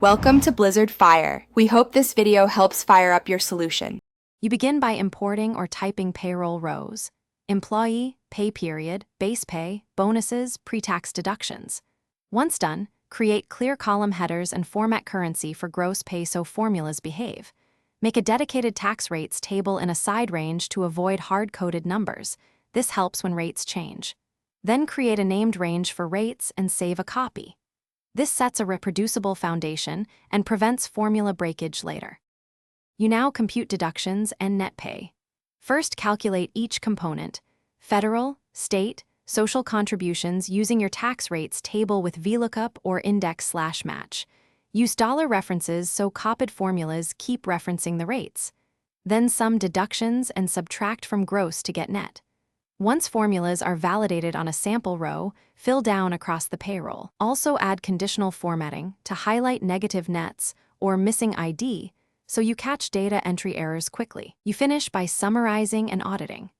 Welcome to Blizzard Fire. We hope this video helps fire up your solution. You begin by importing or typing payroll rows: employee, pay period, base pay, bonuses, pre-tax deductions. Once done, create clear column headers and format currency for gross pay so formulas behave. Make a dedicated tax rates table in a side range to avoid hard-coded numbers. This helps when rates change. Then create a named range for rates and save a copy. This sets a reproducible foundation and prevents formula breakage later. You now compute deductions and net pay. First, calculate each component: federal, state, social contributions using your tax rates table with VLOOKUP or index/match. Use dollar references so copied formulas keep referencing the rates. Then sum deductions and subtract from gross to get net. Once formulas are validated on a sample row, fill down across the payroll. Also add conditional formatting to highlight negative nets or missing ID so you catch data entry errors quickly. You finish by summarizing and auditing.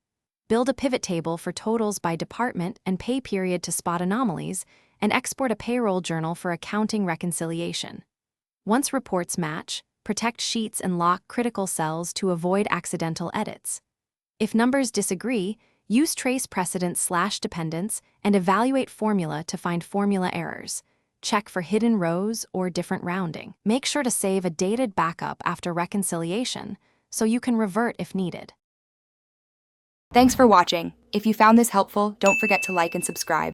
Build a pivot table for totals by department and pay period to spot anomalies, and export a payroll journal for accounting reconciliation. Once reports match, protect sheets and lock critical cells to avoid accidental edits. If numbers disagree, use trace precedence/dependence and evaluate formula to find formula errors. Check for hidden rows or different rounding. Make sure to save a dated backup after reconciliation so you can revert if needed. Thanks for watching. If you found this helpful, don't forget to like and subscribe.